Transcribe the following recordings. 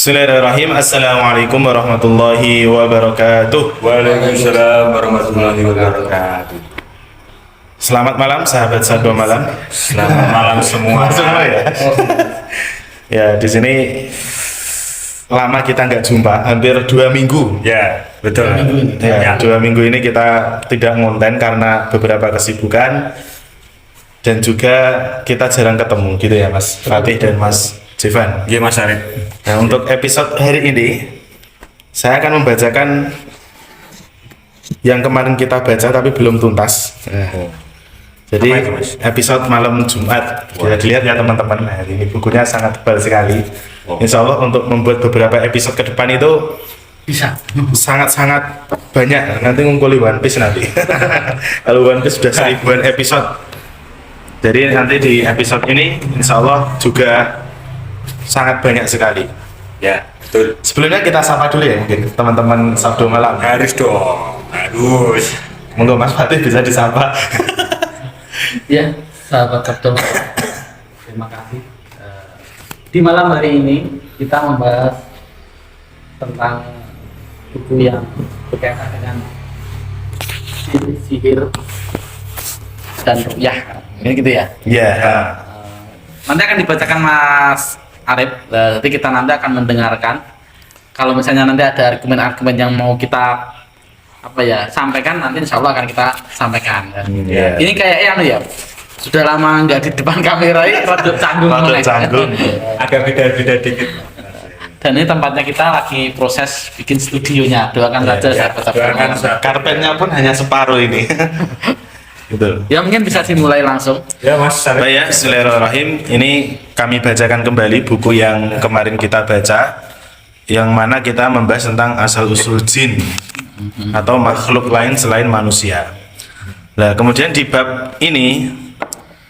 Bismillahirrahmanirrahim. Assalamualaikum warahmatullahi wabarakatuh. Waalaikumsalam warahmatullahi wabarakatuh. Selamat malam sahabat Sado Malam. Selamat malam semua. Semua ya. Ya, di sini lama kita nggak jumpa, hampir 2 minggu. Ya, betul. Ya, 2 minggu ini kita tidak ngonten karena beberapa kesibukan dan juga kita jarang ketemu gitu ya Mas Fatih dan Mas Jevan. Iya Mas Arif. Nah, untuk episode hari ini saya akan membacakan yang kemarin kita baca tapi belum tuntas. Jadi Apa itu, Mas? episode malam Jumat. Bisa dilihat ya teman-teman. Nah, ini bukunya sangat tebal sekali. Insya Allah untuk membuat beberapa episode ke depan itu Bisa. sangat-sangat banyak. Nanti ngumpuli One Piece nanti. Kalau One Piece sudah 1000-an episode. Jadi nanti di episode ini insya Allah juga sangat banyak sekali. Ya, betul. Sebelumnya kita sapa dulu ya mungkin teman-teman Sabdo Malam. Harus dong. Harus. Monggo Mas Fatih bisa disapa. Ya, sahabat Kapten. Terima kasih. Di malam hari ini kita membahas tentang buku yang berkaitan dengan sihir dan ruqyah. Ini gitu ya. Ya. Nanti akan dibacakan Mas Arif. Nanti kita nanti akan mendengarkan. Kalau misalnya nanti ada argumen-argumen yang mau kita sampaikan, nanti insya Allah akan kita sampaikan. Iya. Ini kayak ya, sudah lama nggak di depan kamera, ini rada canggung. Rada mulai. canggung. Agak beda-beda dikit. Dan ini tempatnya kita lagi proses bikin studionya. Doakan saja sahabat-sahabat. doakan sahabat. Karpetnya pun hanya separuh ini. Gitu. Ya mungkin bisa dimulai langsung. Ya Mas Arif. Baik ya, Bismillahirrahmanirrahim. Ini kami bacakan kembali buku yang kemarin kita baca, yang mana kita membahas tentang asal-usul jin atau makhluk lain selain manusia. Nah, kemudian di bab ini,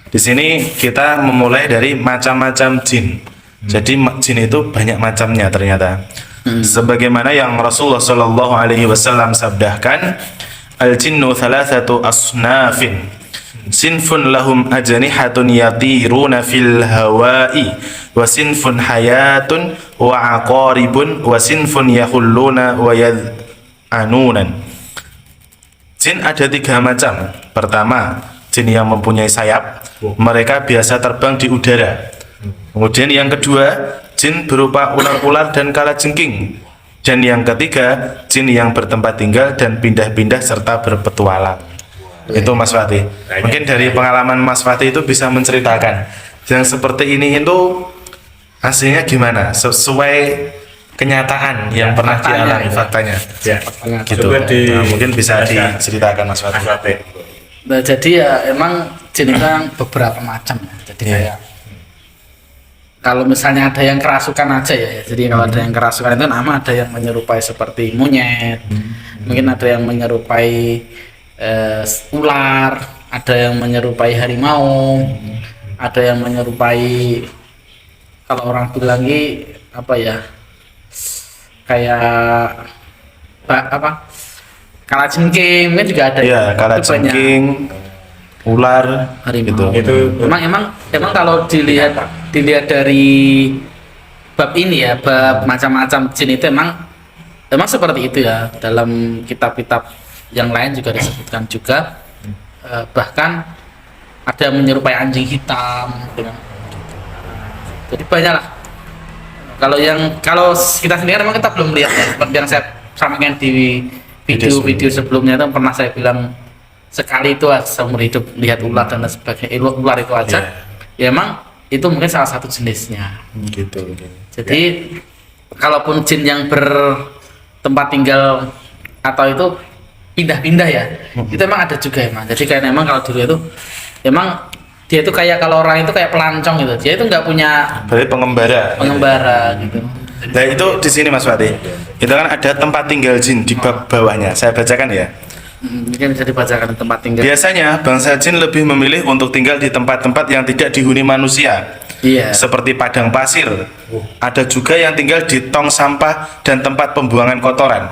di sini kita memulai dari macam-macam jin. Jadi jin itu banyak macamnya ternyata. Sebagaimana yang Rasulullah Shallallahu Alaihi Wasallam sabdakan, al-jinnu thalathatu asnafin. Sinfun lahum ajnihatun yatiruna fil hawa'i wa sinfun hayatun wa aqaribun wa sinfun yahulluna wa yad'anunan. Jin ada 3 macam. Pertama, jin yang mempunyai sayap. Mereka biasa terbang di udara. Kemudian yang kedua, jin berupa ular-ular dan kalajengking. Dan yang ketiga, jin yang bertempat tinggal dan pindah-pindah serta berpetualang. Itu Mas Fatih. Mungkin dari pengalaman Mas Fatih itu bisa menceritakan yang seperti ini itu aslinya gimana? Sesuai kenyataan yang pernah dialami faktanya. Ya. Gitu. Coba Nah, mungkin bisa diceritakan Mas Mas Fatih. Fatih. Nah, jadi ya emang jin itu kan beberapa macam ya. Jadi kayak kalau misalnya ada yang kerasukan aja ya. Jadi kalau ada yang kerasukan itu nama ada yang menyerupai seperti monyet, mungkin ada yang menyerupai ular, ada yang menyerupai harimau, ada yang menyerupai kalau orang bilang kayak kalajengking mungkin juga ada. Iya, Itu kalajengking, ular, harimau. gitu. Itu Emang kalau dilihat dari bab ini ya, bab macam-macam jin itu emang seperti itu ya. Dalam kitab-kitab yang lain juga disebutkan juga, bahkan ada yang menyerupai anjing hitam dengan, jadi banyak lah. Kalau kita sendiri memang kita belum lihat ya, seperti yang saya sampaikan di video sebelumnya itu pernah saya bilang sekali itu seumur hidup lihat ular dan sebagainya, ular itu aja. Ya emang itu mungkin salah satu jenisnya. Gitu. Jadi kalaupun jin yang bertempat tinggal atau itu pindah-pindah ya, itu emang ada juga emang. Jadi kayak emang kalau dulu itu emang dia itu kayak, kalau orang itu kayak pelancong gitu. Dia itu nggak punya Berarti pengembara gitu. Nah, itu di sini Mas Fatih. Itu kan ada tempat tinggal jin di bab bawahnya. Saya bacakan ya. Mungkin bisa dibacakan tempat tinggal. Biasanya bangsa jin lebih memilih untuk tinggal di tempat-tempat yang tidak dihuni manusia. Iya. Seperti padang pasir. Ada juga yang tinggal di tong sampah dan tempat pembuangan kotoran.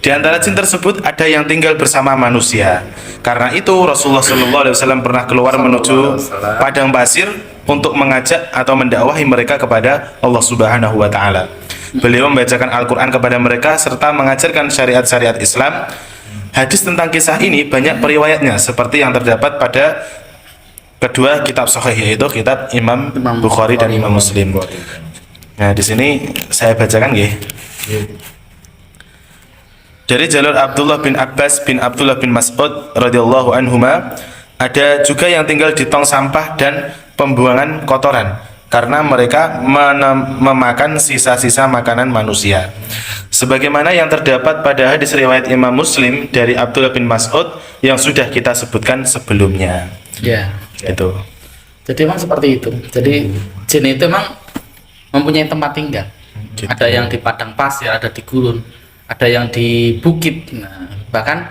Di antara jin tersebut ada yang tinggal bersama manusia. Karena itu Rasulullah SAW pernah keluar menuju padang pasir untuk mengajak atau mendakwahi mereka kepada Allah Subhanahu wa taala. Beliau membacakan Al-Quran kepada mereka serta mengajarkan syariat-syariat Islam. Hadis tentang kisah ini banyak periwayatnya seperti yang terdapat pada kedua kitab sahih, yaitu kitab Imam Bukhari dan Imam Muslim. Nah, di sini saya bacakan nggih. Dari jalur Abdullah bin Abbas bin Abdullah bin Mas'ud radhiyallahu anhuma, ada juga yang tinggal di tong sampah dan pembuangan kotoran karena mereka memakan sisa-sisa makanan manusia. Sebagaimana yang terdapat pada hadis riwayat Imam Muslim dari Abdullah bin Mas'ud yang sudah kita sebutkan sebelumnya. Ya. Itu. Jadi memang seperti itu. Jadi jin itu memang mempunyai tempat tinggal. Gitu. Ada yang di padang pasir, ada di gurun, ada yang di bukit. Nah, bahkan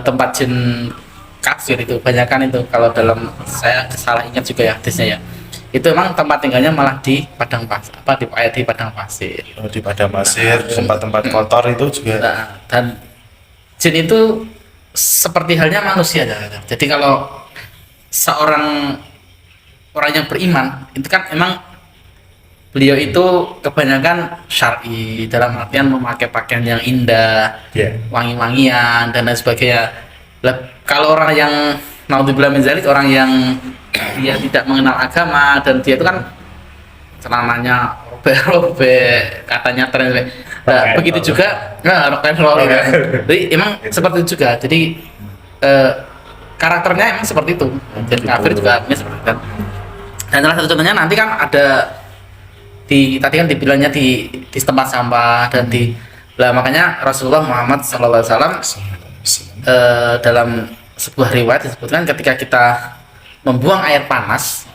tempat jin kafir itu banyakan itu, kalau dalam saya salah ingat juga ya hadisnya ya, itu memang tempat tinggalnya malah di padang pasir, di padang pasir. Oh, di padang pasir, tempat-tempat kotor itu juga. Nah, dan jin itu seperti halnya manusia. Jadi kalau seorang orang yang beriman itu kan emang beliau itu kebanyakan syar'i, dalam artian memakai pakaian yang indah, wangi-wangian dan lain sebagainya. Kalau orang yang naudzubillah min dzalik, orang yang dia tidak mengenal agama dan dia itu kan celananya robek-robek, katanya tren. Nah, begitu juga rock and roll ya. Jadi emang seperti itu juga. Jadi karakternya emang seperti itu. Dan kafir juga artinya seperti itu. Dan salah satu contohnya nanti kan ada tadi kan dibilangnya di tempat sampah dan makanya Rasulullah Muhammad SAW dalam sebuah riwayat disebutkan ketika kita membuang air panas,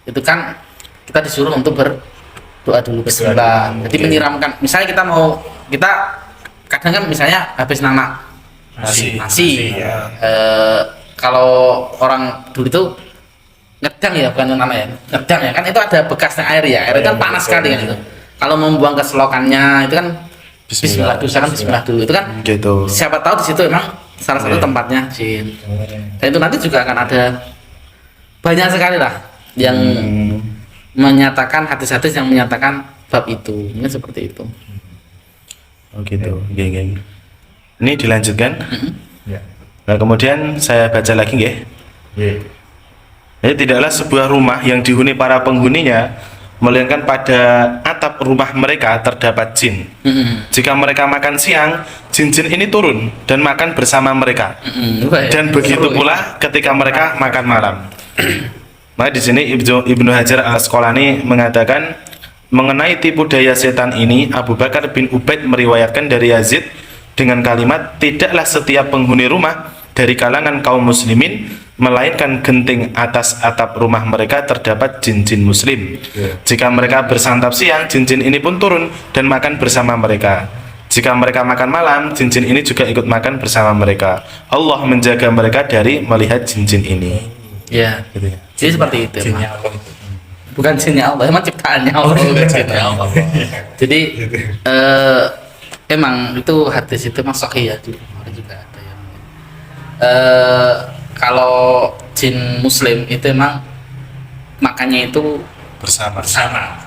itu kan kita disuruh untuk berdoa dulu bismillah. Jadi menyiramkan, misalnya kita kadang kan misalnya habis nanak nasi ya. Kalau orang dulu itu ngedang ya, bukan nama ya, ngedang ya kan, itu ada bekasnya air ya, air itu kan panas sekali kan itu. Kalau membuang ke selokannya itu kan bismillah dulu, kan bismillah dulu itu kan gitu. Siapa tahu di situ emang salah satu tempatnya jin. Dan itu nanti juga akan ada banyak sekali lah yang menyatakan, hadis-hadis yang menyatakan bab itu, ini seperti itu. Oh gitu. Oke. Ini dilanjutkan. Nah, kemudian saya baca lagi nggih. Jadi tidaklah sebuah rumah yang dihuni para penghuninya, melainkan pada atap rumah mereka terdapat jin. Jika mereka makan siang, jin-jin ini turun dan makan bersama mereka. Dan begitu pula ketika mereka makan malam. Nah, di sini Ibnu Hajar Al-Asqalani mengatakan mengenai tipu daya setan ini, Abu Bakar bin Ubaid meriwayatkan dari Yazid dengan kalimat, tidaklah setiap penghuni rumah dari kalangan kaum muslimin melainkan genting atas atap rumah mereka terdapat jin-jin muslim. Jika mereka bersantap siang, jin-jin ini pun turun dan makan bersama mereka. Jika mereka makan malam, jin-jin ini juga ikut makan bersama mereka. Allah menjaga mereka dari melihat jin-jin ini. Ya, Gitu ya. jadi seperti itu. Jinnya Allah itu. Bukan jinnya Allah, emang ciptaannya Allah, bukan jinnya Allah. Jadi emang itu hadis itu masuk ya, ada juga ada yang kalau jin muslim itu emang makannya itu Bersama.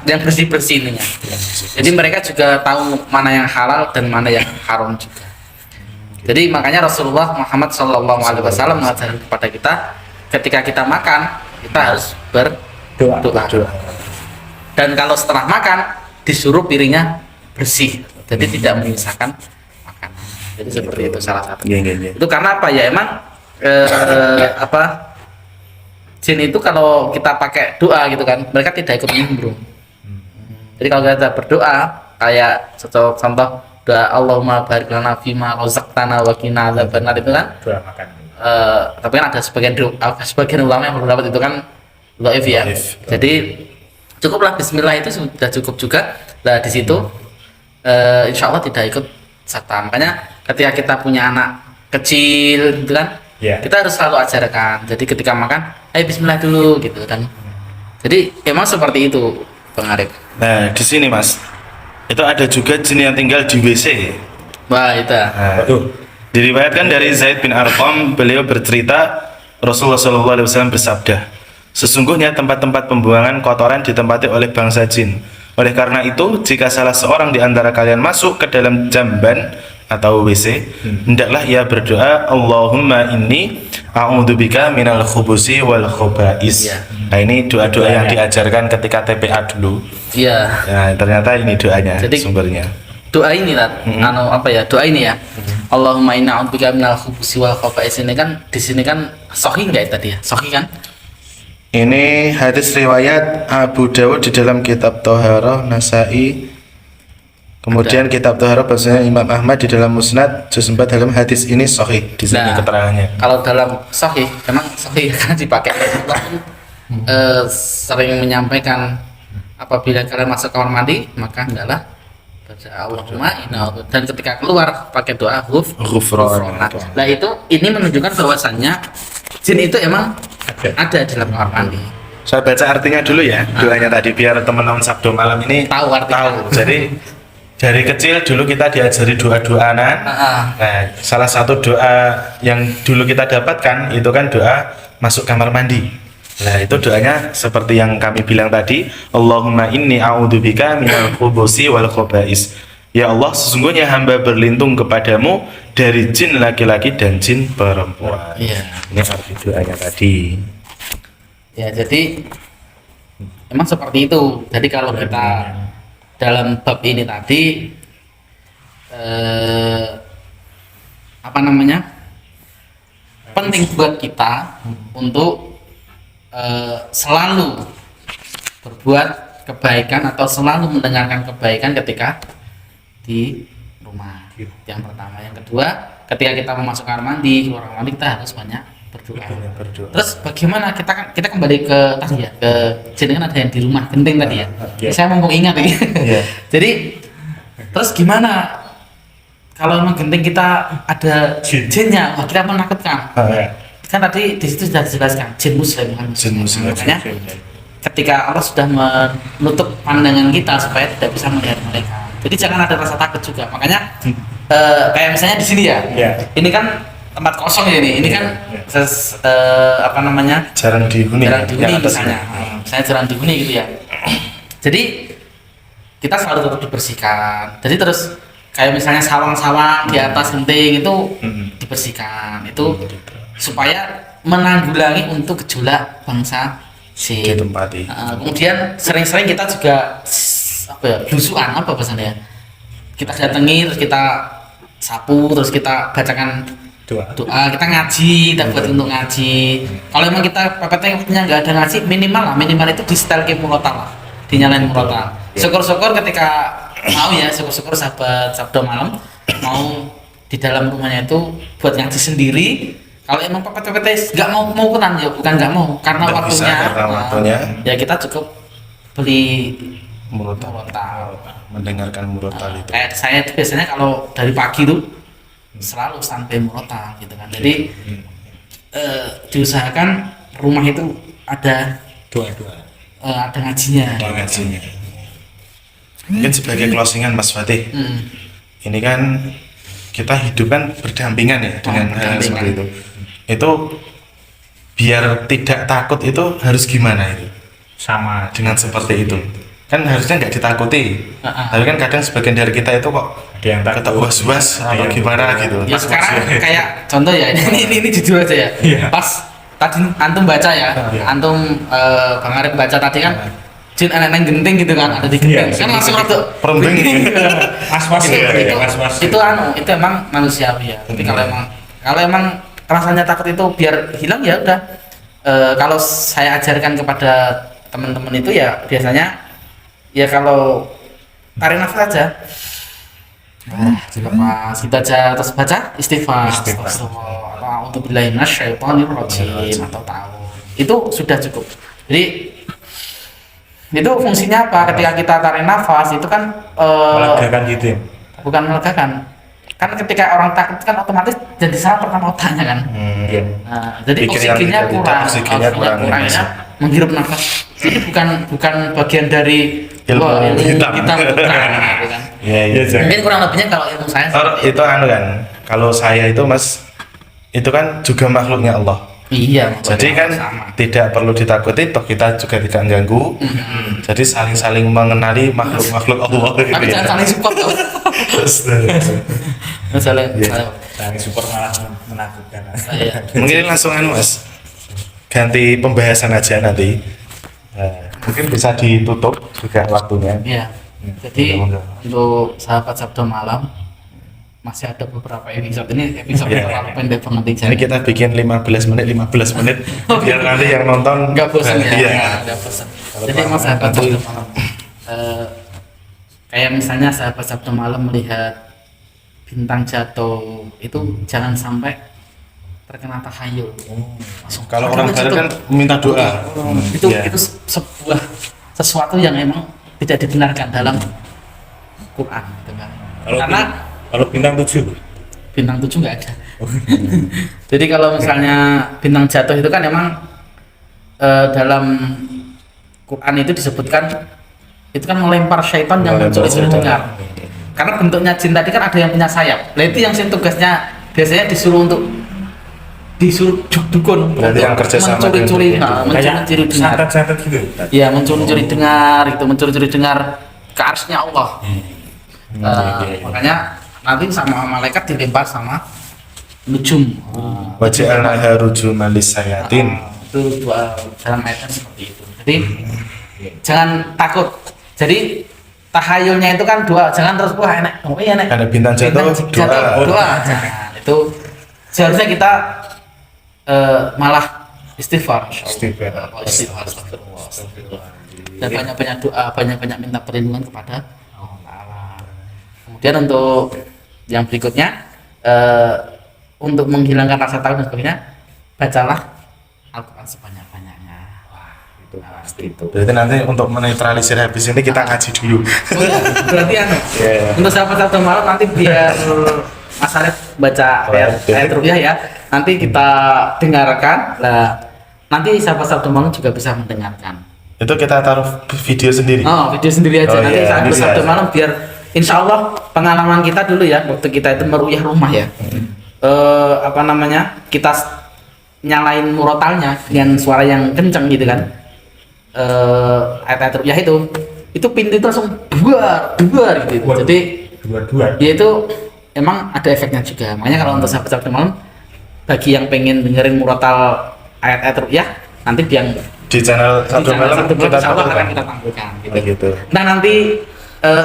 yang bersih ininya. Jadi mereka juga tahu mana yang halal dan mana yang haram juga. Jadi makanya Rasulullah Muhammad SAW mengajarkan kepada kita, ketika kita makan kita harus berdoa. Dan kalau setelah makan disuruh piringnya bersih, jadi tidak menyisakan makanan. Jadi seperti itu salah satu. Itu karena apa ya, emang jin itu kalau kita pakai doa gitu kan, mereka tidak ikut nimbrung. Jadi kalau kita berdoa kayak contoh doa Allahumma barik lana fima razaqtana wa qina adzabannar itu kan Doa makan. tapi kan ada sebagian ulama yang berpendapat itu kan dhaif ya. Jadi cukuplah bismillah itu sudah cukup juga. Nah di situ insya Allah tidak ikut serta. Makanya ketika kita punya anak kecil gitu kan, kita harus selalu ajarkan. Jadi ketika makan, ayo bismillah dulu gitu kan. Jadi emang seperti itu, Bang Arif. Nah, di sini Mas, itu ada juga jin yang tinggal di WC. Wah itu. Nah, diriwayatkan dari Zaid bin Arqam, beliau bercerita Rasulullah SAW bersabda, sesungguhnya tempat-tempat pembuangan kotoran ditempati oleh bangsa jin. Oleh karena itu, jika salah seorang di antara kalian masuk ke dalam jamban atau WC, hendaklah ia berdoa, Allahumma inni a'udzubika minal khubusi wal khobais. Iya. Nah, ini doa-doa yang diajarkan ketika TPA dulu. Iya. Nah, ternyata ini doanya, Jadi, sumbernya. Doa ini Tat, doa ini ya. Allahumma inna a'udzubika minal khubusi wal khobais, ini kan di sini kan sahih enggak tadi ya? Sahih kan? Ini hadis riwayat Abu Dawud di dalam kitab Toharoh, Nasai. Kemudian kitab Toharoh bahasanya Imam Ahmad di dalam Musnad juz 4 dalam hadis ini sahih di sini Nah, keterangannya. Kalau dalam sahih, memang sahih kan dipakai. Rasulullah pun, sering menyampaikan apabila kalian masuk kamar mandi maka hendaklah baca Allahumma inna, dan ketika keluar pakai doa Ghufran. Nah itu ini menunjukkan bahwasannya jin itu emang ada di dalam kamar mandi. Saya baca artinya dulu ya, doanya tadi biar teman-teman Sabdo malam ini Tahu artinya. Jadi dari kecil dulu kita diajari doa-doanan. Nah, salah satu doa yang dulu kita dapatkan itu kan doa masuk kamar mandi. Nah, itu doanya seperti yang kami bilang tadi, Allahumma inni a'udzubika minal khubusi wal khobais. Ya Allah, sesungguhnya hamba berlindung kepadamu dari jin laki-laki dan jin perempuan. Iya. Ini arti doanya tadi. Ya jadi emang seperti itu. Jadi kalau kita dalam bab ini tadi penting buat kita untuk selalu berbuat kebaikan atau selalu mendengarkan kebaikan ketika di rumah. Yang pertama, yang kedua, ketika kita memasuk kamar mandi, keluar kamar mandi, kita harus banyak berdoa. Terus bagaimana kita kembali ke tadi ya, ke jin kan ada yang di rumah genting tadi ya. Saya mumpung ingat ini. Jadi terus gimana kalau memang genting kita ada jinnya, wah, kita menakutkan. Kan tadi di situ sudah dijelaskan jin muslim kan. Jin muslim. Makanya ketika Allah sudah menutup pandangan kita supaya tidak bisa melihat mereka. Jadi jangan ada rasa takut juga. Makanya kayak misalnya di sini ya. Ini kan tempat kosong ya ini. Ini kan Jarang dihuni. jarang dihuni yang atas misalnya. Saya jarang dihuni gitu ya. Jadi kita selalu tetap dibersihkan. Jadi terus kayak misalnya sawang-sawang di atas genting itu dibersihkan. Itu supaya menanggulangi untuk gejolak bangsa jin. ditempati. Kemudian sering-sering kita juga blusukan apa bahasanya ya, kita datangi terus kita sapu terus kita bacakan doa, kita ngaji, kita buat untuk ngaji. Kalau emang kita PPT-nya nggak ada ngaji, minimal itu di setel ke murotal lah, dinyalain murotal. Syukur-syukur ketika mau ya, syukur-syukur sahabat Sabdo malam mau di dalam rumahnya itu buat ngaji sendiri. Kalau emang PPT nggak mau ikutan ya, bukan nggak mau karena Nggak bisa, karena waktunya. ya kita cukup beli Murotal. Mendengarkan murotal itu. Kayak saya itu biasanya kalau dari pagi tuh selalu sampai murotal gitu kan. Jadi diusahakan rumah itu ada ada ngajinya. Ngajinya. Mungkin sebagai closingan Mas Fatih. Ini kan kita hidup kan berdampingan ya dengan hal seperti itu. Itu biar tidak takut itu harus gimana itu? Sama Dengan seperti itu. Kan harusnya nggak ditakuti. Tapi kan kadang sebagian dari kita itu kok ada yang kata was-was atau gimana gitu. Ya sekarang kayak contoh ya, ini jujur aja ya. Pas tadi antum baca ya, antum Bang Arif baca tadi kan jin anak-anak genting gitu kan, ada di genting. Kan langsung rada Perembing. was-was itu emang manusiawi ya. Tapi kalau emang rasanya takut itu biar hilang ya udah. Kalau saya ajarkan kepada teman-teman itu ya biasanya ya kalau tarik nafas aja. Lepas kita aja terus baca istighfar. Astagfirullah, untuk billahi minasyaitonir rajim atau tahu. Itu sudah cukup. Jadi itu fungsinya apa? Ketika kita tarik nafas itu kan melegakan gitu ya? bukan melegakan. Kan ketika orang takut kan otomatis jadi salah pertama otaknya kan. Nah, jadi Pikiran oksigennya kurang ya, menghirup nafas. Jadi bukan bagian dari ilmu hitam bukan, gitu kan. Iya. Mungkin kurang lebihnya kalau ilmu saya Itu kan kalau saya itu Mas itu kan juga makhluknya Allah. Iya, Jadi kan sama. tidak perlu ditakuti, toh kita juga tidak mengganggu. Jadi saling-saling mengenali makhluk-makhluk Allah gitu Tapi ya. jangan saling support loh. Saling, Iya. Saling support malah menakutkan. iya. Mungkin langsung Mas, ganti pembahasan aja nanti. Mungkin bisa ditutup juga waktunya. Iya. Jadi Monggo. untuk sahabat Sabda Malam masih ada beberapa episode. Ini episode Iya. terlalu pendek banget Ini jadi kita bikin 15 menit biar nanti yang nonton nggak bosan ya. Iya. Nggak bosan. Jadi emang sahabat Sabda Malam. Kayak misalnya sahabat Sabda Malam melihat bintang jatuh itu jangan sampai terkena tahayul. Langsung. Kalau Kadang orang barat itu- kan minta doa. itu Iya. itu sebuah sesuatu yang emang tidak dibenarkan dalam Quran gitu kan. Karena Kalau bintang 7 bintang 7 nggak ada. Jadi kalau misalnya bintang jatuh itu kan emang dalam Quran itu disebutkan itu kan melempar syaitan yang mencuri-curi dengar. Karena bentuknya jin tadi kan ada yang punya sayap. Nah itu yang tugasnya biasanya disuruh dukun Berarti yang kerja sama mencuri-curi, dengan mencuri-curi dengar. santet-santet gitu. Ya mencuri-curi dengar, itu mencuri-curi dengar ke arsnya Allah. Makanya nanti sama malaikat dilempar sama nujum. Waja'alnaha rujuman lisayatin. Itu dalam ayatnya seperti itu. Jadi jangan takut. Jadi tahayulnya itu kan doa, jangan terus wah enak. Oh iya enak. Ada bintang jatuh, doa. doa. Jangan. Itu seharusnya kita malah istighfar. Istighfar. Astagfirullah. Dan banyak-banyak doa, banyak-banyak minta perlindungan kepada Allah Ta'ala. Kemudian untuk yang berikutnya, untuk menghilangkan rasa takut dan sebagainya, bacalah Al-Quran sebanyak-banyaknya. Itu pasti itu. Berarti nanti untuk menetralisir habis ini kita ngaji dulu. Oh iya, berarti Iya. untuk sahabat Sabda Malam nanti biar Mas Arif baca ayat rupiah ya. Nanti kita dengarkan. Lah, nanti sahabat Sabda Malam juga bisa mendengarkan. Itu kita taruh video sendiri. Oh, video sendiri aja. Oh, Nanti iya, sahabat bisa. Sabda Malam biar insya Allah pengalaman kita dulu ya waktu kita itu meruyah rumah ya. Apa namanya? Kita nyalain murotalnya dengan suara yang kencang gitu kan. Ayat-ayat rupiah itu pintu itu langsung duar gitu. Waduh. Jadi Dua-dua. ya itu emang ada efeknya juga. Makanya kalau untuk sahabat Sabda Malam bagi yang pengen dengerin murotal ayat-ayat rupiah nanti yang Di channel Sabda Malam kita insya Allah akan tampilkan. kita tampilkan gitu. Oh, gitu. Nah nanti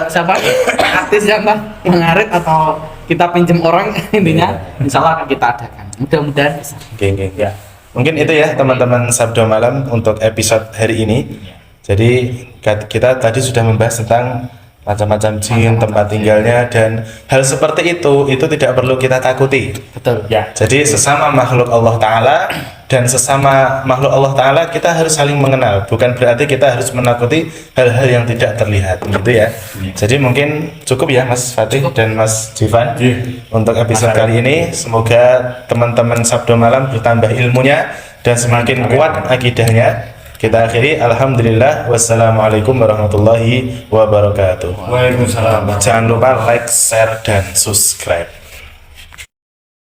siapa artis yang mengarit atau kita pinjem orang intinya insya Allah akan kita adakan. Mudah-mudahan bisa. Oke, oke. Ya. Mungkin itu ya teman-teman Sabda Malam untuk episode hari ini. Jadi kita tadi sudah membahas tentang macam-macam jin, tempat tinggalnya dan hal seperti itu tidak perlu kita takuti. Betul. Ya. Jadi sesama makhluk Allah Ta'ala dan sesama makhluk Allah Ta'ala kita harus saling mengenal. Bukan berarti kita harus menakuti hal-hal yang tidak terlihat gitu ya. Jadi mungkin cukup ya Mas Fatih dan Mas Jivan untuk episode kali ini. Semoga teman-teman Sabda Malam bertambah ilmunya dan semakin kuat akidahnya. Kita akhiri, alhamdulillah, wassalamualaikum warahmatullahi wabarakatuh. Waalaikumsalam. Jangan lupa like, share, dan subscribe.